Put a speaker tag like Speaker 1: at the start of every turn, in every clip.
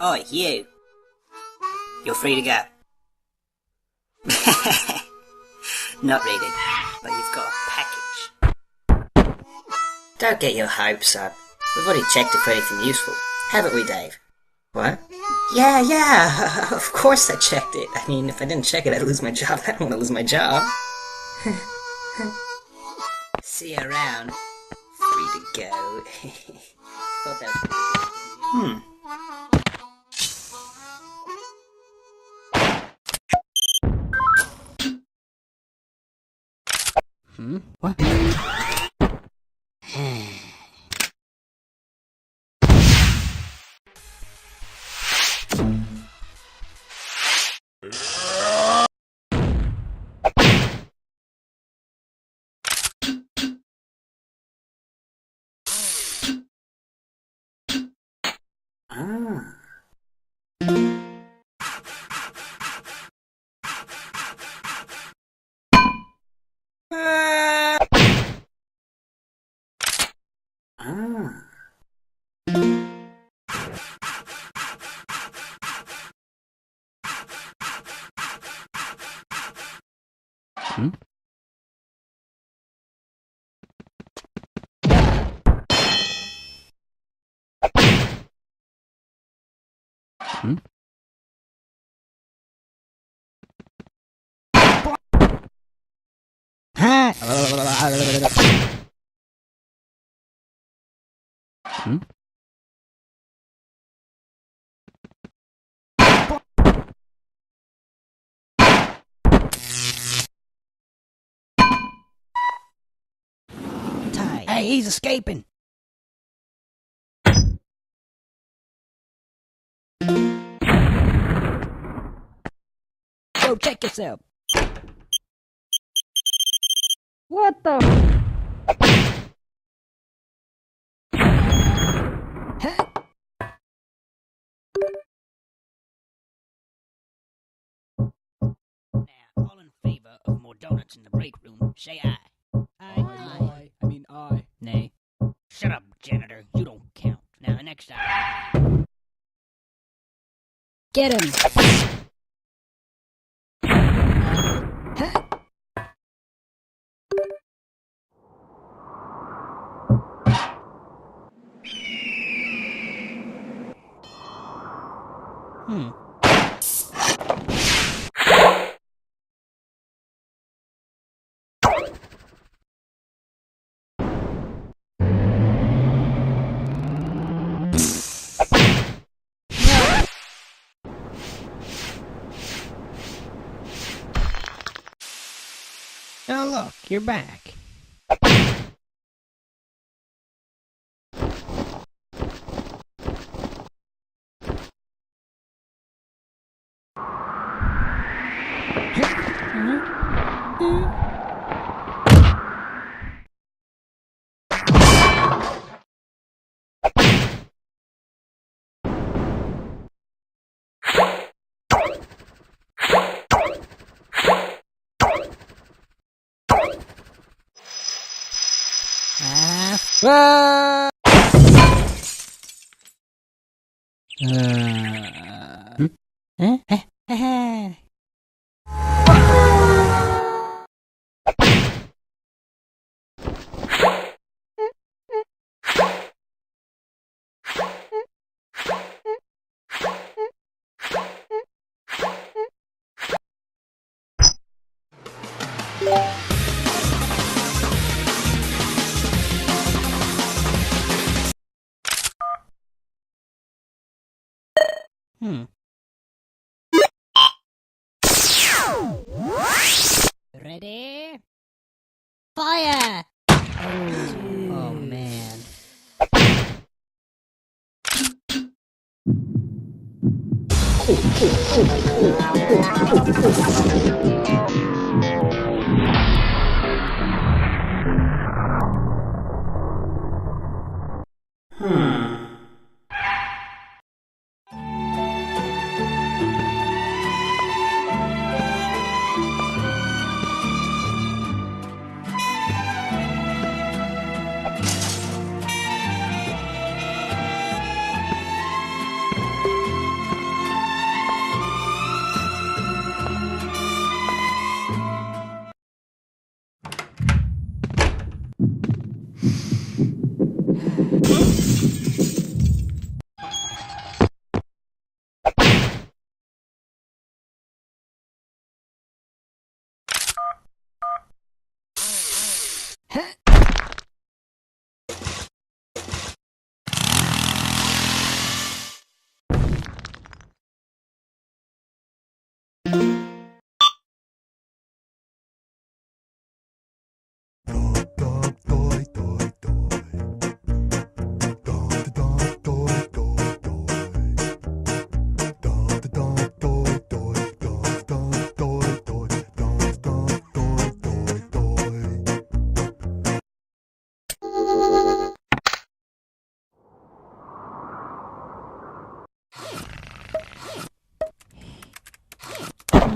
Speaker 1: Oi, you. You're free to go. Not really, but you've got a package. Don't get your hopes up. We've already checked it for anything useful. Haven't we, Dave? What? Yeah, of course I checked it. I mean, if I didn't check it, I'd lose my job. I don't want to lose my job. See you around. Free to go. Thought that was pretty good. What?
Speaker 2: Hey, he's escaping. Go check yourself. What the? Huh? Now, all in favor of more donuts in the break room, say aye. Aye. I. Nay. Shut up, janitor. You don't count. Now, next item. Get him! Huh? Oh, look, you're back. Huh? Ready? Fire! Oh man.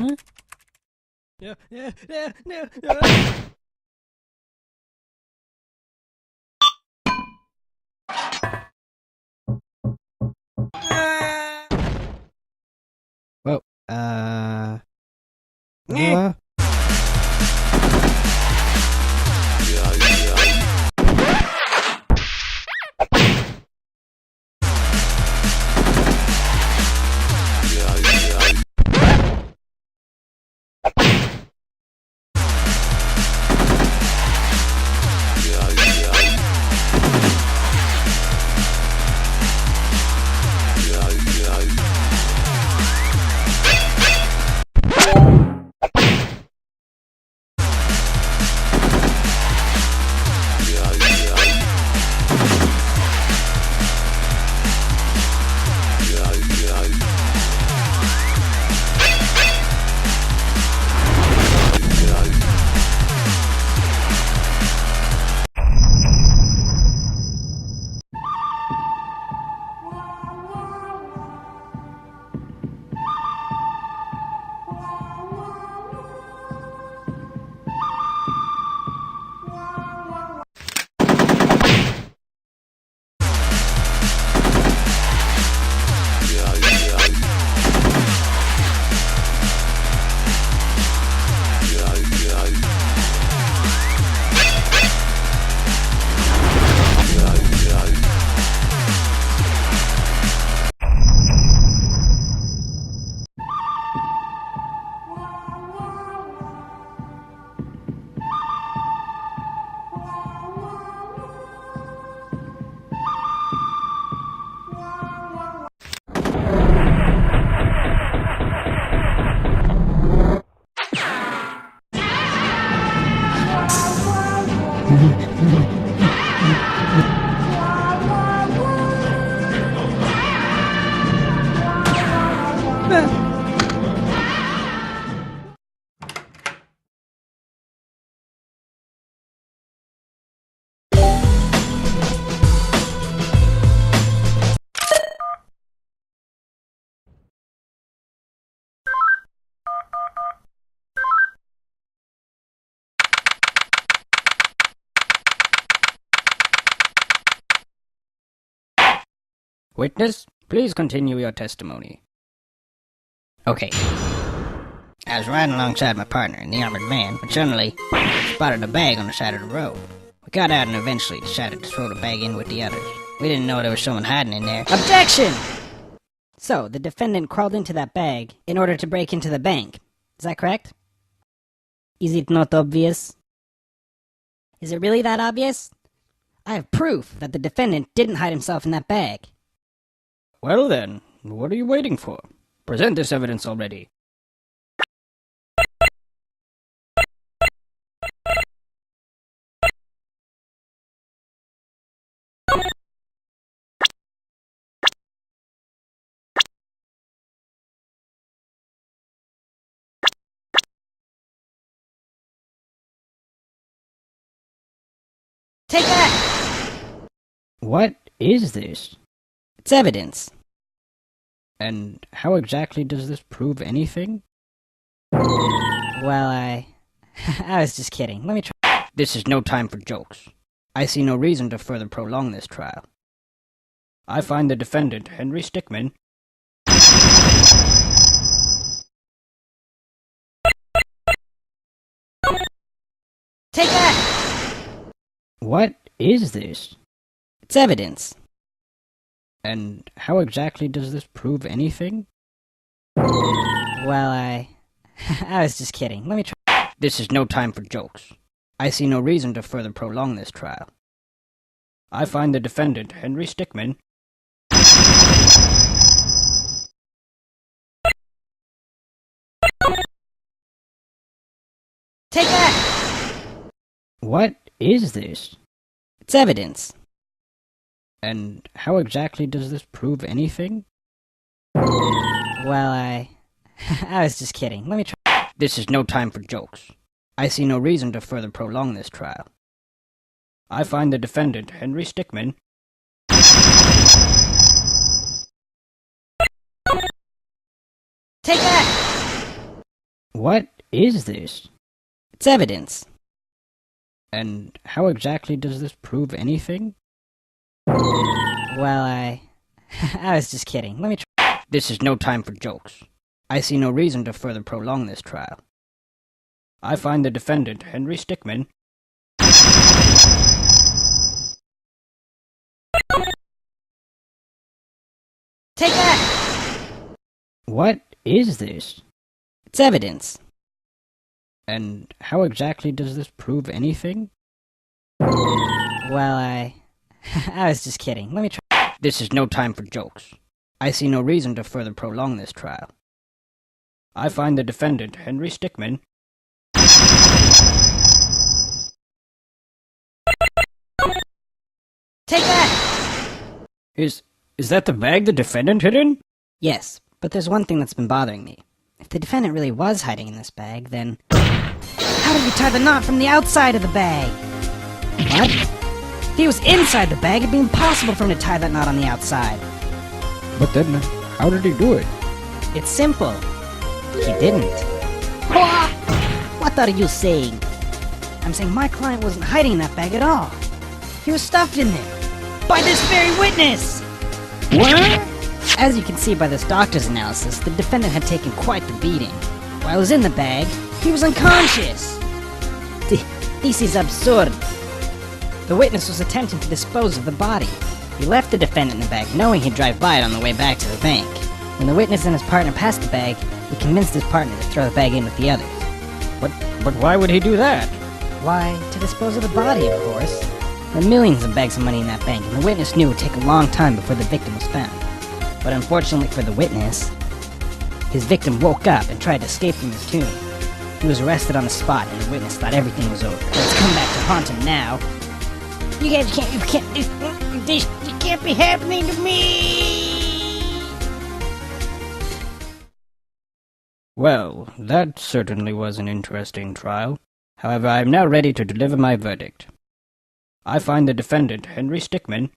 Speaker 2: Huh? Yeah. Well, witness, please continue your testimony. Okay. I was riding alongside my partner in the armored van when suddenly spotted a bag on the side of the road. We got out and eventually decided to throw the bag in with the others. We didn't know there was someone hiding in there.
Speaker 3: Objection! So, the defendant crawled into that bag in order to break into the bank. Is that correct? Is it not obvious? Is it really that obvious? I have proof that the defendant didn't hide himself in that bag.
Speaker 2: Well then, what are you waiting for? Present this evidence already.
Speaker 3: Take that!
Speaker 2: What is this?
Speaker 3: It's evidence.
Speaker 2: And how exactly does this prove anything?
Speaker 3: Well, I was just kidding. Let me try.
Speaker 2: This is no time for jokes. I see no reason to further prolong this trial. I find the defendant, Henry Stickmin,
Speaker 3: Take that!
Speaker 2: What is this?
Speaker 3: It's evidence.
Speaker 2: And how exactly does this prove anything?
Speaker 3: Well, I was just kidding. Let me try.
Speaker 2: This is no time for jokes. I see no reason to further prolong this trial. I find the defendant, Henry Stickmin,
Speaker 3: Take that!
Speaker 2: What is this?
Speaker 3: It's evidence.
Speaker 2: And how exactly does this prove anything?
Speaker 3: Well, I was just kidding. Let me try.
Speaker 2: This is no time for jokes. I see no reason to further prolong this trial. I find the defendant, Henry Stickmin,
Speaker 3: Take that!
Speaker 2: What is this?
Speaker 3: It's evidence.
Speaker 2: And how exactly does this prove anything?
Speaker 3: Well, I was just kidding. Let me try.
Speaker 2: This is no time for jokes. I see no reason to further prolong this trial. I find the defendant, Henry Stickmin.
Speaker 3: Take that!
Speaker 2: What is this?
Speaker 3: It's evidence.
Speaker 2: And how exactly does this prove anything?
Speaker 3: Well, I was just kidding. Let me try.
Speaker 2: This is no time for jokes. I see no reason to further prolong this trial. I find the defendant, Henry Stickmin.
Speaker 3: Take that!
Speaker 2: Is that the bag the defendant hid in?
Speaker 3: Yes, but there's one thing that's been bothering me. If the defendant really was hiding in this bag, then how did he tie the knot from the outside of the bag? What? If he was inside the bag, it'd be impossible for him to tie that knot on the outside.
Speaker 2: But then, how did he do it?
Speaker 3: It's simple. He didn't. What are you saying? I'm saying my client wasn't hiding in that bag at all. He was stuffed in there. By this very witness!
Speaker 2: What?
Speaker 3: As you can see by this doctor's analysis, the defendant had taken quite the beating. While he was in the bag, he was unconscious. This is absurd. The witness was attempting to dispose of the body. He left the defendant in the bag, knowing he'd drive by it on the way back to the bank. When the witness and his partner passed the bag, he convinced his partner to throw the bag in with the others.
Speaker 2: But why would he do that?
Speaker 3: Why, to dispose of the body, of course. There were millions of bags of money in that bank, and the witness knew it would take a long time before the victim was found. But unfortunately for the witness, his victim woke up and tried to escape from his tomb. He was arrested on the spot, and the witness thought everything was over. But it's come back to haunt him now. You can't be happening to me!
Speaker 2: Well, that certainly was an interesting trial. However, I am now ready to deliver my verdict. I find the defendant, Henry Stickmin,